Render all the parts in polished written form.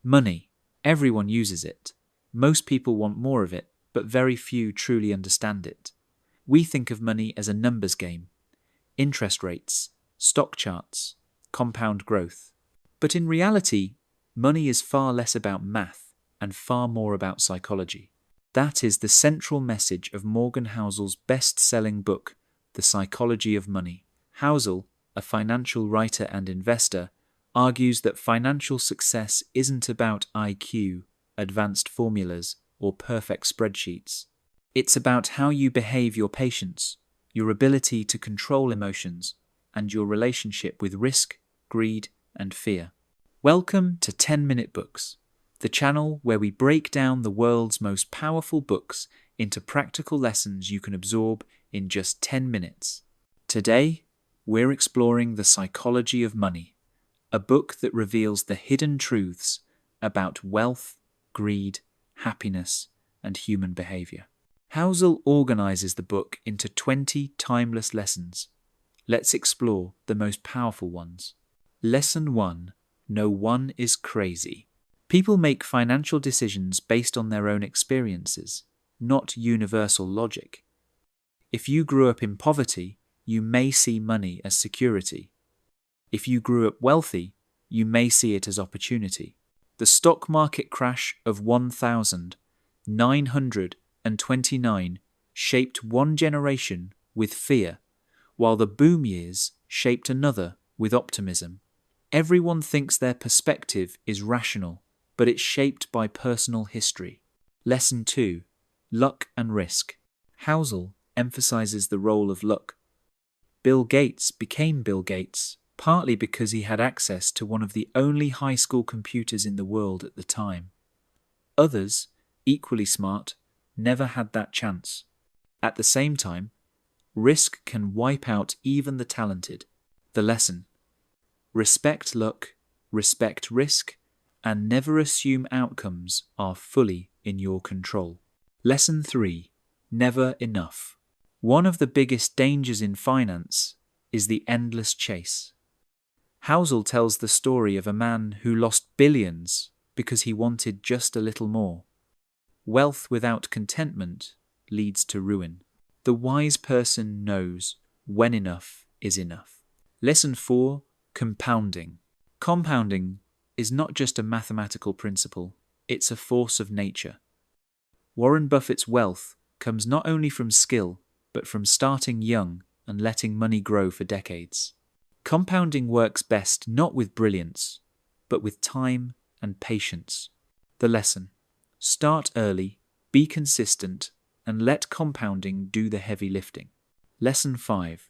Money. Everyone uses it. Most people want more of it, but very few truly understand it. We think of money as a numbers game. Interest rates, stock charts, compound growth. But in reality, money is far less about math and far more about psychology. That is the central message of Morgan Housel's best-selling book, The Psychology of Money. Housel, a financial writer and investor, argues that financial success isn't about IQ, advanced formulas, or perfect spreadsheets. It's about how you behave, your patience, your ability to control emotions, and your relationship with risk, greed, and fear. Welcome to 10-Minute Books, the channel where we break down the world's most powerful books into practical lessons you can absorb in just 10 minutes. Today, we're exploring The Psychology of Money, a book that reveals the hidden truths about wealth, greed, happiness, and human behavior. Housel organizes the book into 20 timeless lessons. Let's explore the most powerful ones. Lesson 1. No one is crazy. People make financial decisions based on their own experiences, not universal logic. If you grew up in poverty, you may see money as security. If you grew up wealthy, you may see it as opportunity. The stock market crash of 1929 shaped one generation with fear, while the boom years shaped another with optimism. Everyone thinks their perspective is rational, but it's shaped by personal history. Lesson 2. Luck and risk. Housel emphasizes the role of luck. Bill Gates became Bill Gates partly because he had access to one of the only high school computers in the world at the time. Others, equally smart, never had that chance. At the same time, risk can wipe out even the talented. The lesson: respect luck, respect risk, and never assume outcomes are fully in your control. Lesson 3. Never enough. One of the biggest dangers in finance is the endless chase. Housel tells the story of a man who lost billions because he wanted just a little more. Wealth without contentment leads to ruin. The wise person knows when enough is enough. Lesson 4. Compounding. Compounding is not just a mathematical principle, it's a force of nature. Warren Buffett's wealth comes not only from skill, but from starting young and letting money grow for decades. Compounding works best not with brilliance, but with time and patience. The lesson: start early, be consistent, and let compounding do the heavy lifting. Lesson 5.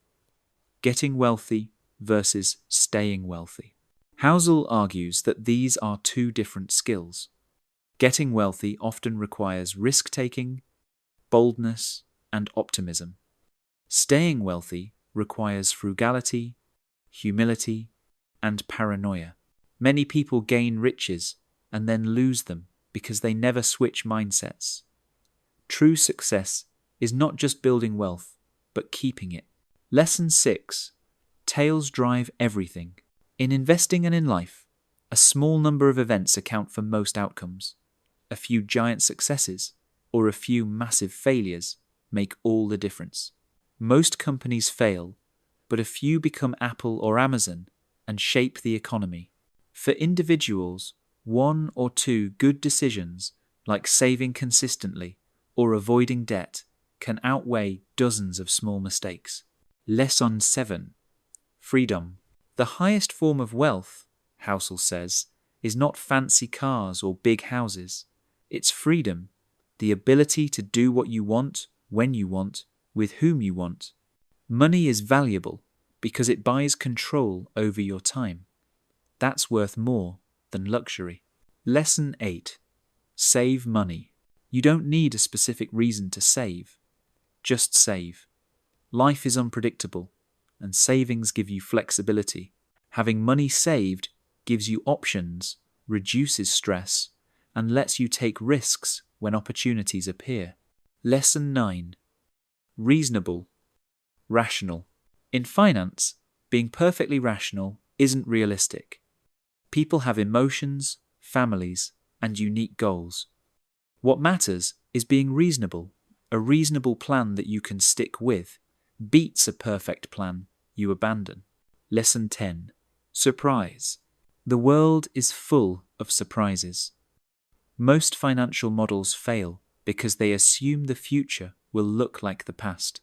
Getting wealthy versus staying wealthy. Housel argues that these are two different skills. Getting wealthy often requires risk-taking, boldness, and optimism. Staying wealthy requires frugality, humility, and paranoia. Many people gain riches and then lose them because they never switch mindsets. True success is not just building wealth, but keeping it. Lesson 6. Tails drive everything. In investing and in life, a small number of events account for most outcomes. A few giant successes or a few massive failures make all the difference. Most companies fail, but a few become Apple or Amazon and shape the economy. For individuals, 1 or 2 good decisions, like saving consistently or avoiding debt, can outweigh dozens of small mistakes. Lesson 7. Freedom. The highest form of wealth, Housel says, is not fancy cars or big houses. It's freedom, the ability to do what you want, when you want, with whom you want. Money is valuable because it buys control over your time. That's worth more than luxury. Lesson 8. Save money. You don't need a specific reason to save. Just save. Life is unpredictable, and savings give you flexibility. Having money saved gives you options, reduces stress, and lets you take risks when opportunities appear. Lesson 9. Reasonable. Rational. In finance, being perfectly rational isn't realistic. People have emotions, families, and unique goals. What matters is being reasonable. A reasonable plan that you can stick with beats a perfect plan you abandon. Lesson 10. Surprise. The world is full of surprises. Most financial models fail because they assume the future will look like the past.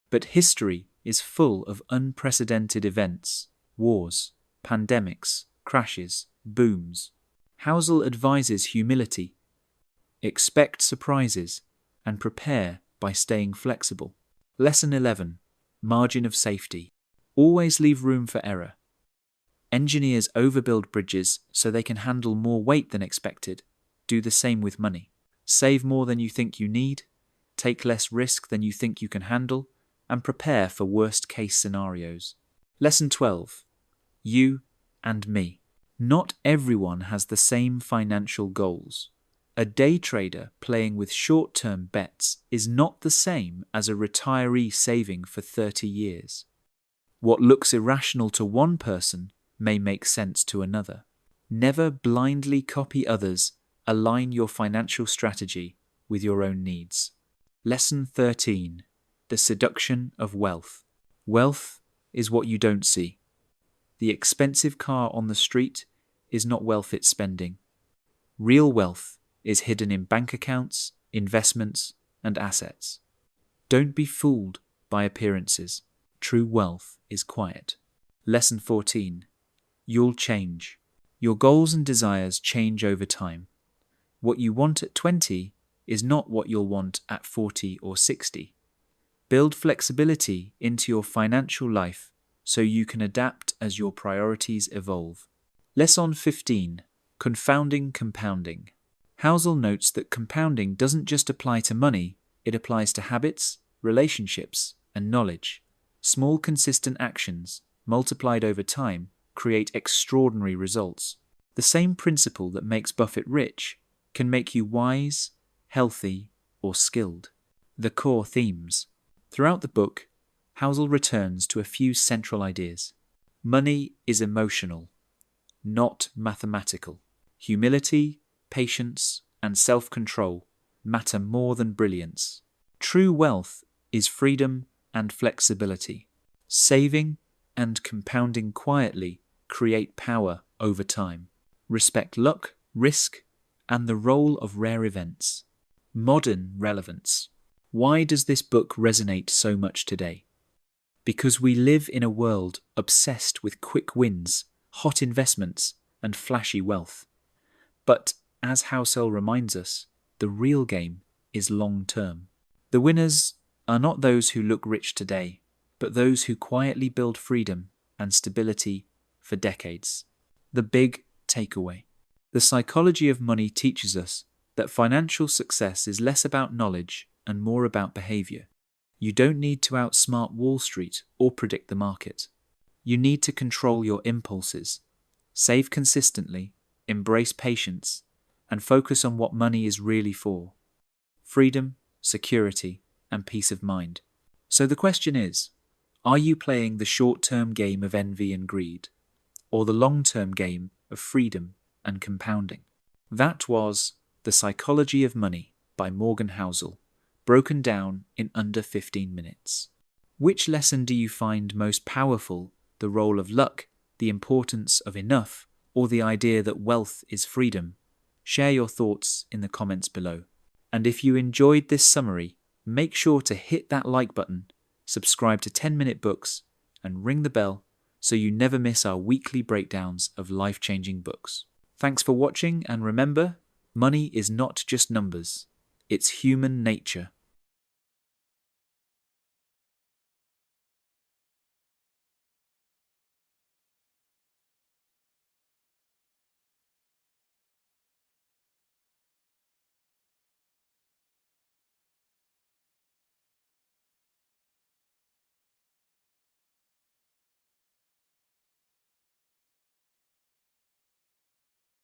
But history is full of unprecedented events, wars, pandemics, crashes, booms. Housel advises humility. Expect surprises and prepare by staying flexible. Lesson 11. Margin of safety. Always leave room for error. Engineers overbuild bridges so they can handle more weight than expected. Do the same with money. Save more than you think you need, take less risk than you think you can handle, and prepare for worst-case scenarios. Lesson 12. You and me. Not everyone has the same financial goals. A day trader playing with short-term bets is not the same as a retiree saving for 30 years. What looks irrational to one person may make sense to another. Never blindly copy others. Align your financial strategy with your own needs. Lesson 13. The seduction of wealth. Wealth is what you don't see. The expensive car on the street is not wealth it's spending. Real wealth is hidden in bank accounts, investments, and assets. Don't be fooled by appearances. True wealth is quiet. Lesson 14. You'll change. Your goals and desires change over time. What you want at 20 is not what you'll want at 40 or 60. Build flexibility into your financial life so you can adapt as your priorities evolve. Lesson 15. Confounding compounding. Housel notes that compounding doesn't just apply to money, it applies to habits, relationships, and knowledge. Small consistent actions, multiplied over time, create extraordinary results. The same principle that makes Buffett rich can make you wise, healthy, or skilled. The core themes. Throughout the book, Housel returns to a few central ideas. Money is emotional, not mathematical. Humility, patience, and self-control matter more than brilliance. True wealth is freedom and flexibility. Saving and compounding quietly create power over time. Respect luck, risk, and the role of rare events. Modern relevance. Why does this book resonate so much today? Because we live in a world obsessed with quick wins, hot investments, and flashy wealth. But, as Housel reminds us, the real game is long-term. The winners are not those who look rich today, but those who quietly build freedom and stability for decades. The big takeaway. The psychology of money teaches us that financial success is less about knowledge and more about behavior. You don't need to outsmart Wall Street or predict the market. You need to control your impulses, save consistently, embrace patience, and focus on what money is really for: freedom, security, and peace of mind. So the question is, are you playing the short-term game of envy and greed, or the long-term game of freedom and compounding? That was The Psychology of Money by Morgan Housel, broken down in under 15 minutes. Which lesson do you find most powerful, the role of luck, the importance of enough, or the idea that wealth is freedom? Share your thoughts in the comments below. And if you enjoyed this summary, make sure to hit that like button, subscribe to 10-Minute Books, and ring the bell so you never miss our weekly breakdowns of life-changing books. Thanks for watching, and remember, money is not just numbers, it's human nature.